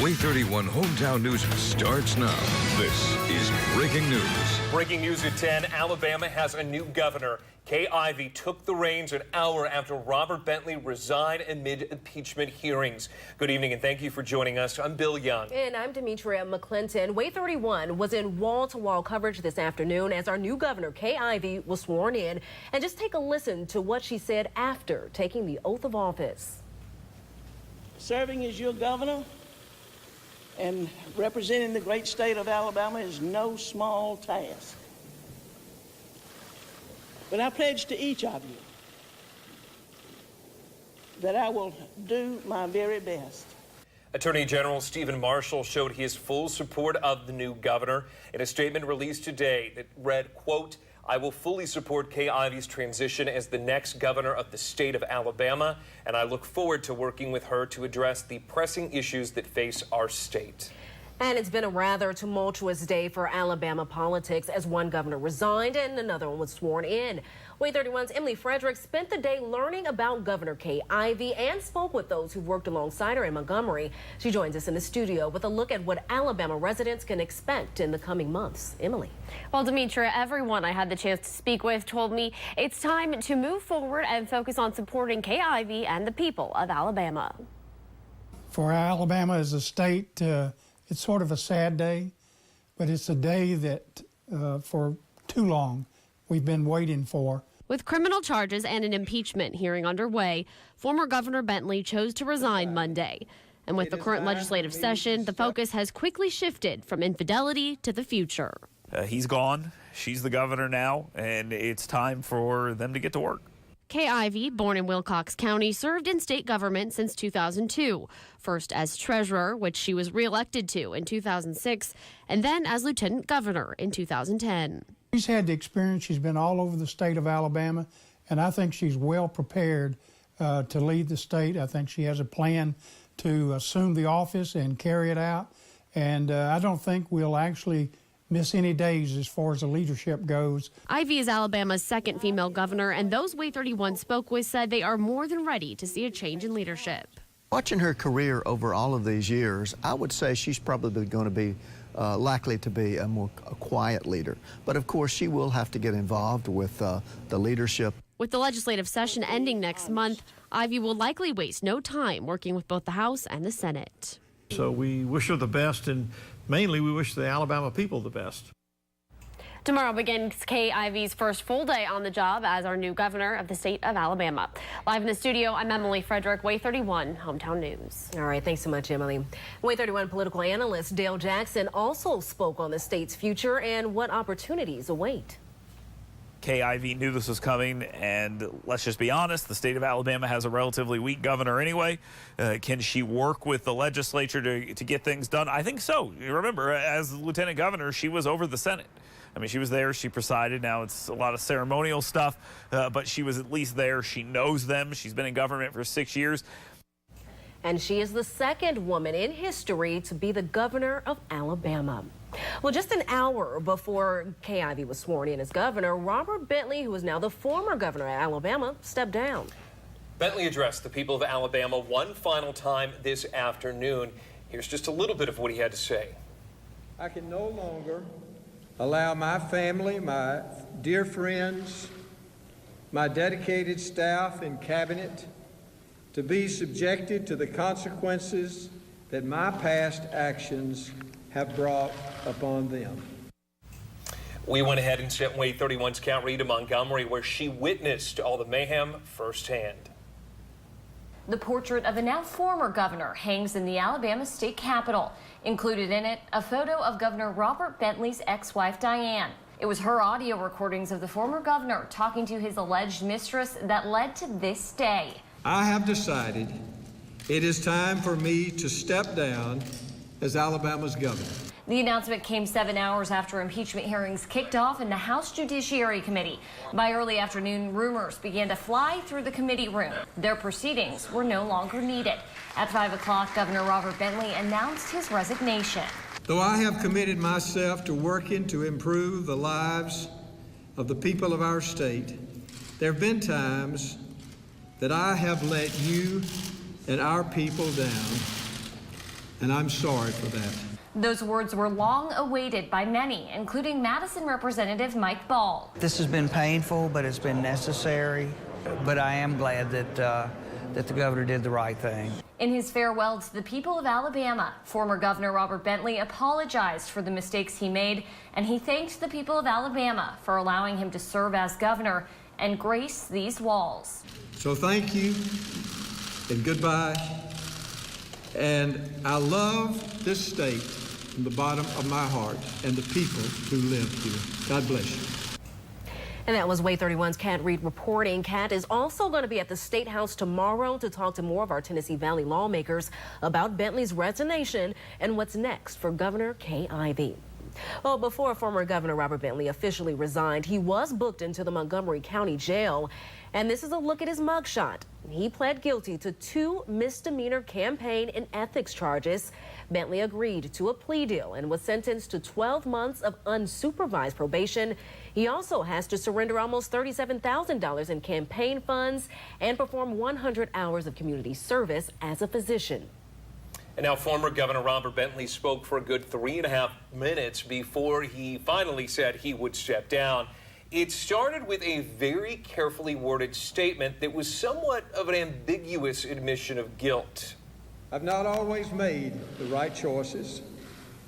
WAAY 31 Hometown News starts now. This is breaking news. Breaking news at 10, Alabama has a new governor. Kay Ivey took the reins an hour after Robert Bentley resigned amid impeachment hearings. Good evening and thank you for joining us. I'm Bill Young. And I'm Demetria McClinton. WAAY 31 was in wall-to-wall coverage this afternoon as our new governor, Kay Ivey, was sworn in. And just take a listen to what she said after taking the oath of office. Serving as your governor and representing the great state of Alabama is no small task. But I pledge to each of you that I will do my very best. Attorney General Stephen Marshall showed his full support of the new governor in a statement released today that read, quote, "I will fully support Kay Ivey's transition as the next governor of the state of Alabama, and I look forward to working with her to address the pressing issues that face our state." And it's been a rather tumultuous day for Alabama politics as one governor resigned and another one was sworn in. WAAY 31's Emily Frederick spent the day learning about Governor Kay Ivey and spoke with those who worked alongside her in Montgomery. She joins us in the studio with a look at what Alabama residents can expect in the coming months. Emily. Well, Demetria, everyone I had the chance to speak with told me it's time to move forward and focus on supporting Kay Ivey and the people of Alabama. For Alabama as a state, it's sort of a sad day, but it's a day that for too long we've been waiting for. With criminal charges and an impeachment hearing underway, former Governor Bentley chose to resign Monday. And with the current legislative session, the focus has quickly shifted from infidelity to the future. He's gone. She's the governor now, and it's time for them to get to work. Kay Ivey, born in Wilcox County, served in state government since 2002, first as treasurer, which she was reelected to in 2006, and then as lieutenant governor in 2010. She's had the experience. She's been all over the state of Alabama, and I think she's well prepared to lead the state. I think she has a plan to assume the office and carry it out, and I don't think we'll actually miss any days as far as the leadership goes. Ivey is Alabama's second female governor, and those WAAY 31 spoke with said they are more than ready to see a change in leadership. Watching her career over all of these years, I would say she's probably going to be likely to be a quiet leader. But of course, she will have to get involved with the leadership. With the legislative session ending next month, Ivey will likely waste no time working with both the House and the Senate. So we wish her the best, and mainly we wish the Alabama people the best. Tomorrow begins Kay Ivey's first full day on the job as our new governor of the state of Alabama. Live in the studio, I'm Emily Frederick, WAAY 31 Hometown News. All right, thanks so much, Emily. WAAY 31 political analyst Dale Jackson also spoke on the state's future and what opportunities await. Kay Ivey knew this was coming, and let's just be honest, the state of Alabama has a relatively weak governor anyway. Can she work with the legislature to get things done? I think so. You remember, as lieutenant governor, she was over the Senate. I mean, she was there, she presided. Now it's a lot of ceremonial stuff, but she was at least there. She knows them. She's been in government for 6 years. And she is the second woman in history to be the governor of Alabama. Well, just an hour before Kay Ivey was sworn in as governor, Robert Bentley, who is now the former governor of Alabama, stepped down. Bentley addressed the people of Alabama one final time this afternoon. Here's just a little bit of what he had to say. I can no longer allow my family, my dear friends, my dedicated staff and cabinet to be subjected to the consequences that my past actions have brought upon them. We went ahead and sent WAAY 31's Count Reed to Montgomery, where she witnessed all the mayhem firsthand. The portrait of a now former governor hangs in the Alabama state capitol. Included in it, a photo of Governor Robert Bentley's ex-wife, Diane. It was her audio recordings of the former governor talking to his alleged mistress that led to this day. I have decided it is time for me to step down as Alabama's governor. The announcement came 7 hours after impeachment hearings kicked off in the House Judiciary Committee. By early afternoon, rumors began to fly through the committee room. Their proceedings were no longer needed. At 5 o'clock, Governor Robert Bentley announced his resignation. Though I have committed myself to working to improve the lives of the people of our state, there have been times that I have let you and our people down. and I'm sorry for that. Those words were long awaited by many, including Madison Representative Mike Ball. This has been painful, but it's been necessary. But I am glad that the governor did the right thing. In his farewell to the people of Alabama, former Governor Robert Bentley apologized for the mistakes he made, and he thanked the people of Alabama for allowing him to serve as governor and grace these walls. So thank you and goodbye. And I love this state from the bottom of my heart and the people who live here. God bless you. And that was WAAY 31's Kat Reed reporting. Kat is also going to be at the State House tomorrow to talk to more of our Tennessee Valley lawmakers about Bentley's resignation and what's next for Governor Kay Ivey. Well, before former Governor Robert Bentley officially resigned, he was booked into the Montgomery County Jail. And this is a look at his mugshot. He pled guilty to 2 misdemeanor campaign and ethics charges. Bentley agreed to a plea deal and was sentenced to 12 months of unsupervised probation. He also has to surrender almost $37,000 in campaign funds and perform 100 hours of community service as a physician. And now former Governor Robert Bentley spoke for a good 3.5 minutes before he finally said he would step down. It started with a very carefully worded statement that was somewhat of an ambiguous admission of guilt. I've not always made the right choices.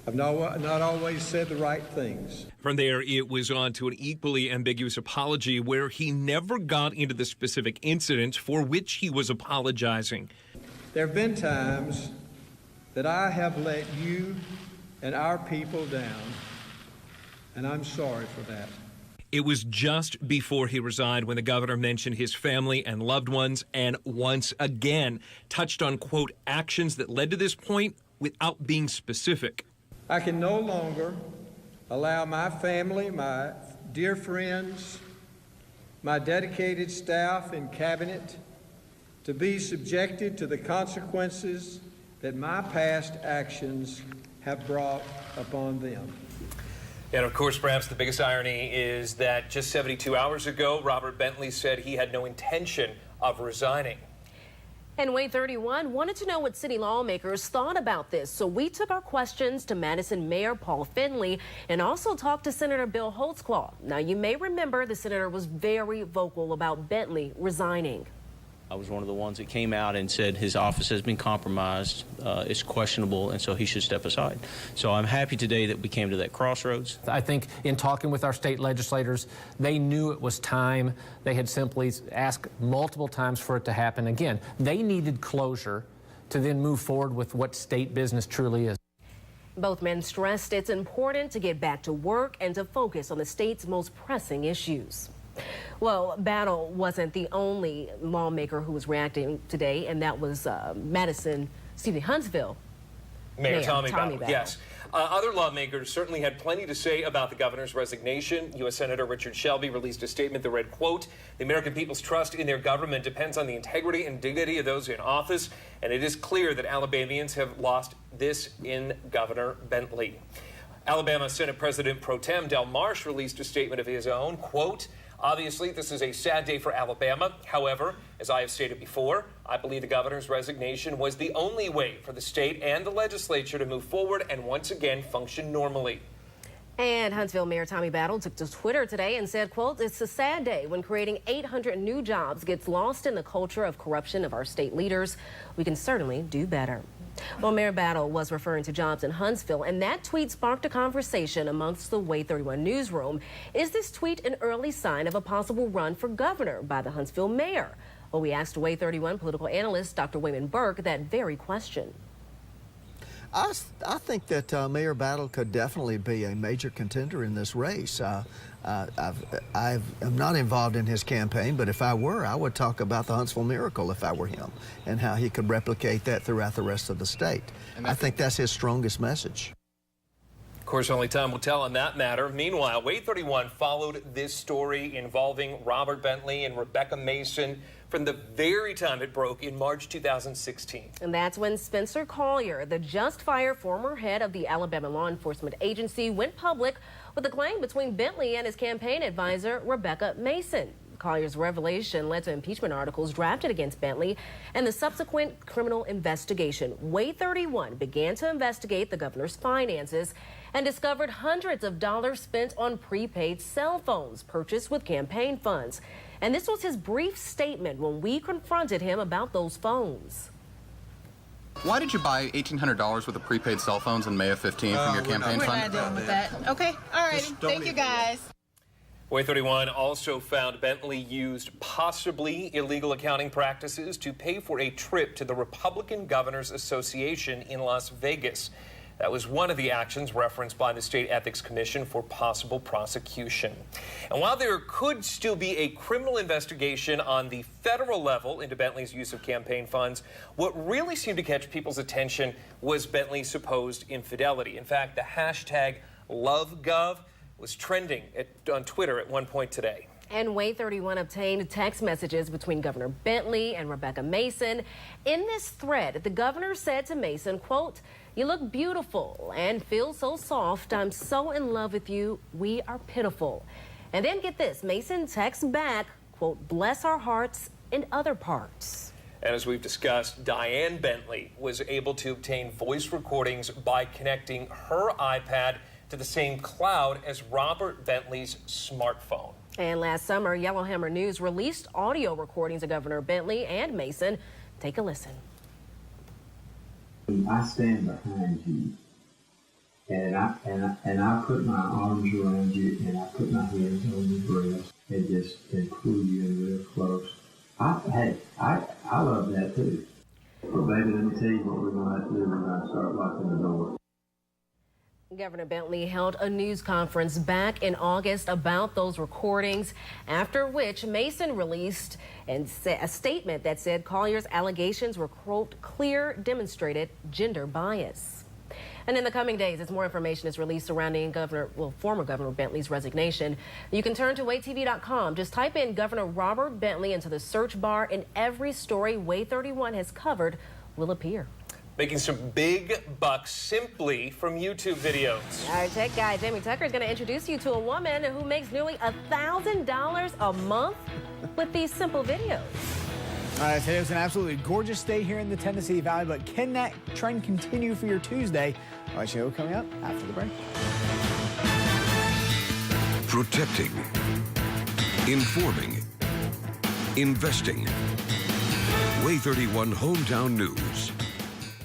I've not always said the right things. From there, it was on to an equally ambiguous apology where he never got into the specific incidents for which he was apologizing. There have been times that I have let you and our people down, and I'm sorry for that. It was just before he resigned when the governor mentioned his family and loved ones and once again touched on, quote, actions that led to this point without being specific. I can no longer allow my family, my dear friends, my dedicated staff and cabinet to be subjected to the consequences that my past actions have brought upon them. And of course, perhaps the biggest irony is that just 72 hours ago, Robert Bentley said he had no intention of resigning. And WAAY 31 wanted to know what city lawmakers thought about this, so we took our questions to Madison Mayor Paul Finley and also talked to Senator Bill Holtzclaw. Now, you may remember the senator was very vocal about Bentley resigning. I was one of the ones that came out and said his office has been compromised, it's questionable, and so he should step aside. So I'm happy today that we came to that crossroads. I think in talking with our state legislators, they knew it was time. They had simply asked multiple times for it to happen. Again, they needed closure to then move forward with what state business truly is. Both men stressed it's important to get back to work and to focus on the state's most pressing issues. Well, Battle wasn't the only lawmaker who was reacting today, and that was Huntsville. Mayor Tommy Battle, yes. Other lawmakers certainly had plenty to say about the governor's resignation. U.S. Senator Richard Shelby released a statement that read, quote, the American people's trust in their government depends on the integrity and dignity of those in office, and it is clear that Alabamians have lost this in Governor Bentley. Alabama Senate President Pro Tem Del Marsh released a statement of his own, quote, obviously, this is a sad day for Alabama. However, as I have stated before, I believe the governor's resignation was the only way for the state and the legislature to move forward and once again function normally. And Huntsville Mayor Tommy Battle took to Twitter today and said, quote, it's a sad day when creating 800 new jobs gets lost in the culture of corruption of our state leaders. We can certainly do better. Well, Mayor Battle was referring to jobs in Huntsville, and that tweet sparked a conversation amongst the WAAY 31 newsroom. Is this tweet an early sign of a possible run for governor by the Huntsville mayor? Well, we asked WAAY 31 political analyst Dr. Wayman Burke that very question. I think that Mayor Battle could definitely be a major contender in this race. I'm not involved in his campaign, but if I were, I would talk about the Huntsville Miracle if I were him and how he could replicate that throughout the rest of the state. I think that's his strongest message. Of course, only time will tell on that matter. Meanwhile, WAAY 31 followed this story involving Robert Bentley and Rebecca Mason from the very time it broke in March 2016. And that's when Spencer Collier, the just-fired former head of the Alabama law enforcement agency, went public with a claim between Bentley and his campaign advisor, Rebecca Mason. Colliers' revelation led to impeachment articles drafted against Bentley and the subsequent criminal investigation. WAAY 31 began to investigate the governor's finances and discovered hundreds of dollars spent on prepaid cell phones purchased with campaign funds. And this was his brief statement when we confronted him about those phones. Why did you buy $1,800 worth of prepaid cell phones in May of 15 from your campaign We're fund? not dealing with that. Okay, all right. Thank you, guys. WAAY 31 also found Bentley used possibly illegal accounting practices to pay for a trip to the Republican Governors Association in Las Vegas. That was one of the actions referenced by the State Ethics Commission for possible prosecution. And while there could still be a criminal investigation on the federal level into Bentley's use of campaign funds, what really seemed to catch people's attention was Bentley's supposed infidelity. In fact, the hashtag #LoveGov was trending on Twitter at one point today. And WAAY 31 obtained text messages between Governor Bentley and Rebecca Mason. In this thread, the governor said to Mason, quote, "You look beautiful and feel so soft. I'm so in love with you. We are pitiful." And then get this, Mason texts back, quote, "Bless our hearts in other parts." And as we've discussed, Diane Bentley was able to obtain voice recordings by connecting her iPad to the same cloud as Robert Bentley's smartphone. And last summer, Yellowhammer News released audio recordings of Governor Bentley and Mason. Take a listen. I stand behind you, and I put my arms around you, and I put my hands on your breast, and pull you in real close. I love that too. But baby, let me tell you what we're going to have to do. We're going to start locking the door. Governor Bentley held a news conference back in August about those recordings, after which Mason released a statement that said Colliers' allegations were, quote, clear, demonstrated gender bias. And in the coming days, as more information is released surrounding former Governor Bentley's resignation, you can turn to WAAYTV.com. Just type in Governor Robert Bentley into the search bar, and every story WAAY 31 has covered will appear. Making some big bucks simply from YouTube videos. All right, tech guy Jamie Tucker is going to introduce you to a woman who makes nearly $1,000 a month with these simple videos. All right, today was an absolutely gorgeous day here in the Tennessee Valley, but can that trend continue for your Tuesday? I'll let you know coming up after the break. Protecting, informing, investing. WAAY 31 Hometown News.